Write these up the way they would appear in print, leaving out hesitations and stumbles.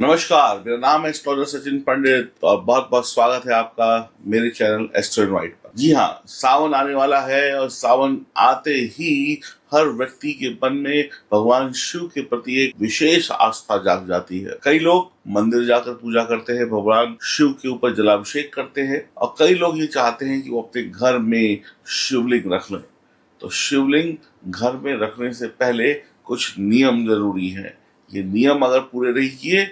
नमस्कार, मेरा नाम है एस्ट्रोलॉजर सचिन पंडित और बहुत बहुत स्वागत है आपका मेरे चैनल एस्ट्रो इनवाइट पर। जी हाँ, सावन आने वाला है और सावन आते ही हर व्यक्ति के मन में भगवान शिव के प्रति एक विशेष आस्था जाग जाती है। कई लोग मंदिर जाकर पूजा करते हैं, भगवान शिव के ऊपर जलाभिषेक करते हैं और कई लोग ये चाहते हैं कि वो अपने घर में शिवलिंग रख लें। तो शिवलिंग घर में रखने से पहले कुछ नियम जरूरी हैं। ये नियम अगर पूरे नहीं किए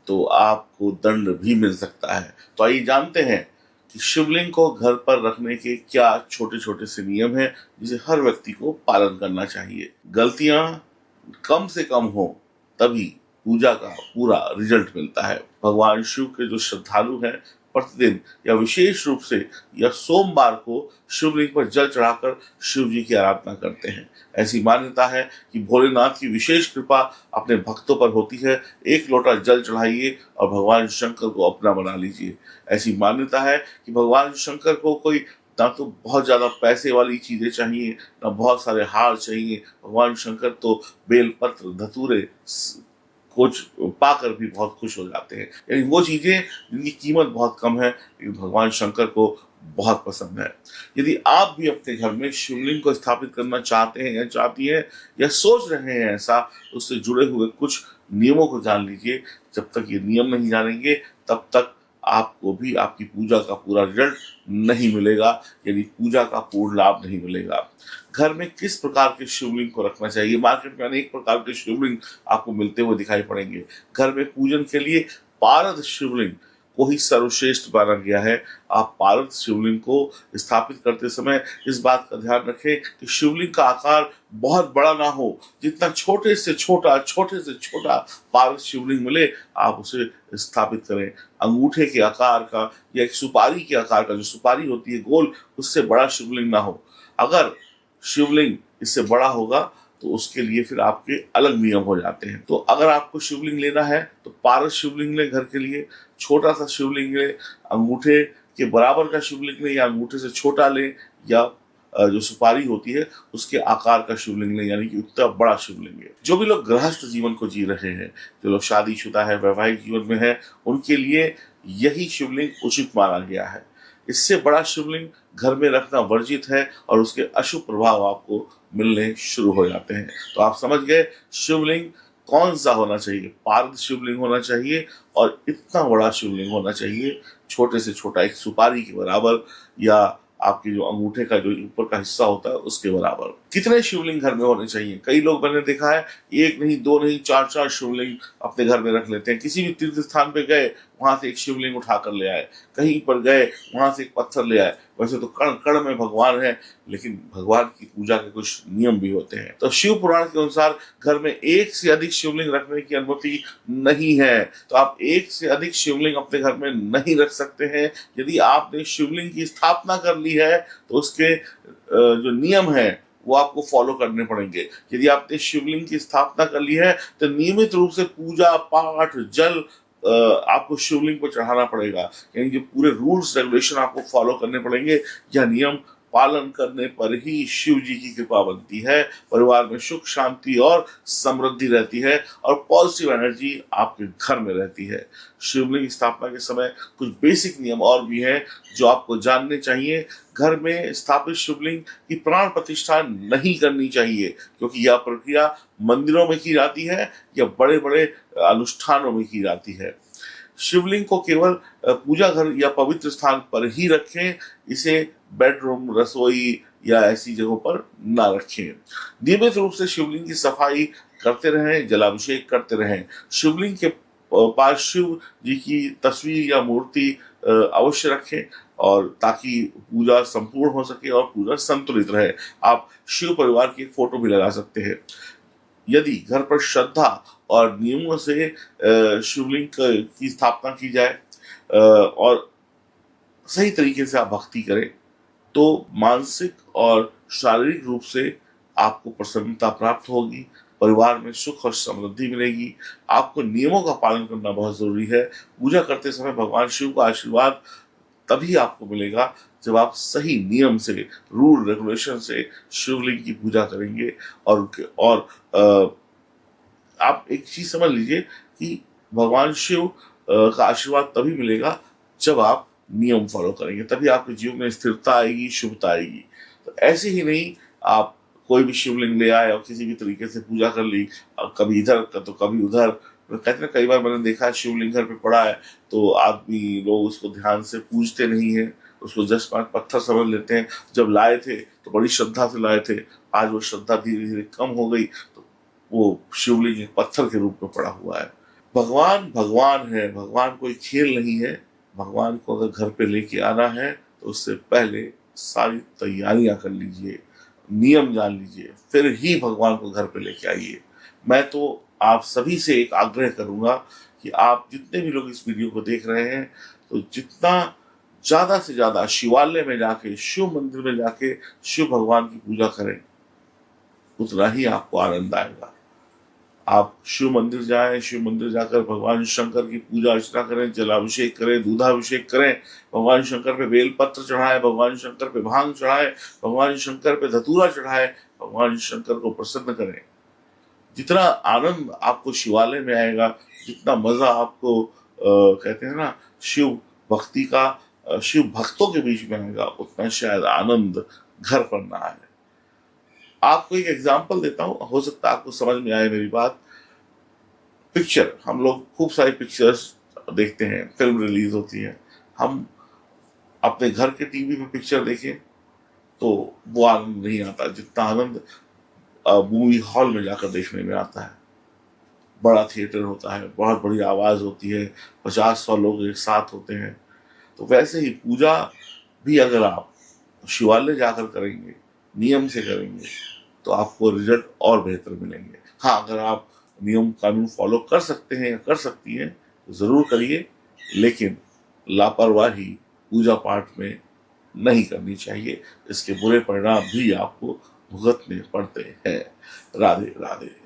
तो आपको दंड भी मिल सकता है। तो आइए जानते हैं कि शिवलिंग को घर पर रखने के क्या छोटे छोटे से नियम हैं जिसे हर व्यक्ति को पालन करना चाहिए। गलतियां कम से कम हो तभी पूजा का पूरा रिजल्ट मिलता है। भगवान शिव के जो श्रद्धालु हैं प्रतिदिन या विशेष रूप से या सोमवार को शिवलिंग पर जल चढ़ाकर शिव जी की आराधना करते हैं। ऐसी मान्यता है कि भोलेनाथ की विशेष कृपा अपने भक्तों पर होती है। एक लोटा जल चढ़ाइए और भगवान शंकर को अपना बना लीजिए। ऐसी मान्यता है कि भगवान शंकर को कोई ना तो बहुत ज्यादा पैसे वाली चीजें चाहिए, ना बहुत सारे हार चाहिए। भगवान शंकर तो बेलपत्र धतूरे कुछ पाकर भी बहुत खुश हो जाते हैं। यानी वो चीजें जिनकी कीमत बहुत कम है लेकिन भगवान शंकर को बहुत पसंद है। यदि आप भी अपने घर में शिवलिंग को स्थापित करना चाहते हैं या चाहती हैं या सोच रहे हैं ऐसा, उससे जुड़े हुए कुछ नियमों को जान लीजिए। जब तक ये नियम नहीं जानेंगे तब तक आपको भी आपकी पूजा का पूरा रिजल्ट नहीं मिलेगा, यानी पूजा का पूर्ण लाभ नहीं मिलेगा। घर में किस प्रकार के शिवलिंग को रखना चाहिए? मार्केट में अनेक प्रकार के शिवलिंग आपको मिलते हुए दिखाई पड़ेंगे। घर में पूजन के लिए पारद शिवलिंग को ही सर्वश्रेष्ठ माना गया है। आप पारद शिवलिंग को स्थापित करते समय इस बात का ध्यान रखें कि शिवलिंग का आकार बहुत बड़ा ना हो। जितना छोटे से छोटा पारद शिवलिंग मिले आप उसे स्थापित करें। अंगूठे के आकार का या एक सुपारी के आकार का, जो सुपारी होती है गोल, उससे बड़ा शिवलिंग ना हो। अगर शिवलिंग इससे बड़ा होगा तो उसके लिए फिर आपके अलग नियम हो जाते हैं। तो अगर आपको शिवलिंग लेना है तो पारस शिवलिंग ले घर के लिए, छोटा सा शिवलिंग ले, अंगूठे के बराबर का शिवलिंग ले या अंगूठे से छोटा ले, या जो सुपारी होती है उसके आकार का शिवलिंग ले, यानी कि उतना बड़ा शिवलिंग है। जो भी लोग गृहस्थ जीवन को जी रहे हैं, जो लोग शादीशुदा है, वैवाहिक जीवन में है, उनके लिए यही शिवलिंग उचित माना गया है। इससे बड़ा शिवलिंग घर में रखना वर्जित है और उसके अशुभ प्रभाव आपको मिलने शुरू हो जाते हैं। तो आप समझ गए शिवलिंग कौन सा होना चाहिए। पारद शिवलिंग होना चाहिए और इतना बड़ा शिवलिंग होना चाहिए, छोटे से छोटा एक सुपारी के बराबर या आपके जो अंगूठे का जो ऊपर का हिस्सा होता है उसके बराबर। कितने शिवलिंग घर में होने चाहिए? कई लोग मैंने देखा है एक नहीं, दो नहीं, चार शिवलिंग अपने घर में रख लेते हैं। किसी भी तीर्थ स्थान पे गए वहां से एक शिवलिंग उठा कर ले आए, कहीं पर गए वहां से एक पत्थर ले आए। वैसे तो कण कण में भगवान है, लेकिन भगवान की पूजा के कुछ नियम भी होते हैं। तो शिव पुराण के अनुसार घर में एक से अधिक शिवलिंग रखने की अनुमति नहीं है। तो आप एक से अधिक शिवलिंग अपने घर में नहीं रख सकते हैं। यदि आपने शिवलिंग की स्थापना कर ली है तो उसके जो नियम है वो आपको फॉलो करने पड़ेंगे। यदि आपने शिवलिंग की स्थापना कर ली है तो नियमित रूप से पूजा पाठ जल आपको शिवलिंग को चढ़ाना पड़ेगा। यानी जो पूरे रूल्स रेगुलेशन आपको फॉलो करने पड़ेंगे। यह नियम पालन करने पर ही शिव जी की कृपा बनती है, परिवार में सुख शांति और समृद्धि रहती है और पॉजिटिव एनर्जी आपके घर में रहती है। शिवलिंग स्थापना के समय कुछ बेसिक नियम और भी हैं जो आपको जानने चाहिए। घर में स्थापित शिवलिंग की प्राण प्रतिष्ठा नहीं करनी चाहिए, क्योंकि यह प्रक्रिया मंदिरों में की जाती है या बड़े बड़े अनुष्ठानों में की जाती है। शिवलिंग को केवल पूजा घर या पवित्र स्थान पर ही रखें। इसे बेडरूम, रसोई या ऐसी जगहों पर ना रखें। नियमित रूप से शिवलिंग की सफाई करते रहें, जलाभिषेक करते रहें। शिवलिंग के पास शिव जी की तस्वीर या मूर्ति अवश्य रखें, और ताकि पूजा संपूर्ण हो सके और पूजा संतुलित रहे। आप शिव परिवार की फोटो भी लगा सकते हैं। यदि घर पर श्रद्धा और नियमों से शिवलिंग की स्थापना की जाए और सही तरीके से आप भक्ति करें तो मानसिक और शारीरिक रूप से आपको प्रसन्नता प्राप्त होगी, परिवार में सुख और समृद्धि मिलेगी। आपको नियमों का पालन करना बहुत जरूरी है। पूजा करते समय भगवान शिव का आशीर्वाद तभी आपको मिलेगा जब आप सही नियम से, रूल रेगुलेशन से शिवलिंग की पूजा करेंगे। और आप एक चीज समझ लीजिए कि भगवान शिव का आशीर्वाद तभी मिलेगा जब आप नियम फॉलो करेंगे, तभी आपके जीवन में स्थिरता आएगी, शुभता आएगी। तो ऐसे ही नहीं आप कोई भी शिवलिंग ले आए और किसी भी तरीके से पूजा कर ली, कभी इधर तो कभी उधर। तो कहते हैं कई बार मैंने देखा है शिवलिंग घर पे पड़ा है तो आदमी लोग उसको ध्यान से पूजते नहीं है, उसको जस्ट पत्थर समझ लेते हैं। जब लाए थे तो बड़ी श्रद्धा से लाए थे, आज वो श्रद्धा धीरे धीरे कम हो गई तो वो शिवलिंग एक पत्थर के रूप में पड़ा हुआ है। भगवान भगवान है, भगवान कोई खेल नहीं है। भगवान को अगर घर पे लेके आना है तो उससे पहले सारी तैयारियां कर लीजिए, नियम जान लीजिए, फिर ही भगवान को घर पे लेके आइए। मैं तो आप सभी से एक आग्रह करूंगा कि आप जितने भी लोग इस वीडियो को देख रहे हैं तो जितना ज्यादा से ज्यादा शिवालय में जाके, शिव मंदिर में जाके शिव भगवान की पूजा करें, उतना ही आपको आनंद आएगा। आप शिव मंदिर जाएं, शिव मंदिर जाकर भगवान शंकर की पूजा अर्चना करें, जलाभिषेक करें, दूधाभिषेक करें, भगवान शंकर पे बेलपत्र चढ़ाएं, भगवान शंकर पे भांग चढ़ाएं, भगवान शंकर पे धतूरा चढ़ाएं, भगवान शंकर को प्रसन्न करें। जितना आनंद आपको शिवालय में आएगा, जितना मजा आपको कहते हैं ना शिव भक्ति का, शिव भक्तों के बीच में आएगा, उतना शायद आनंद घर पर ना आए। आपको एक एग्जांपल देता हूं, हो सकता है आपको समझ में आए मेरी बात। पिक्चर, हम लोग खूब सारी पिक्चर्स देखते हैं, फिल्म रिलीज होती है, हम अपने घर के टीवी पे पिक्चर देखें तो वो आनंद नहीं आता जितना आनंद मूवी हॉल में जाकर देखने में आता है। बड़ा थिएटर होता है, बहुत बड़ी आवाज होती है, 50-100 लोग एक साथ होते हैं। तो वैसे ही पूजा भी अगर आप शिवालय जाकर करेंगे, नियम से करेंगे, तो आपको रिजल्ट और बेहतर मिलेंगे। हाँ, अगर आप नियम कानून फॉलो कर सकते हैं या कर सकती हैं तो जरूर करिए, लेकिन लापरवाही पूजा पाठ में नहीं करनी चाहिए। इसके बुरे परिणाम भी आपको भुगतने पड़ते हैं। राधे राधे।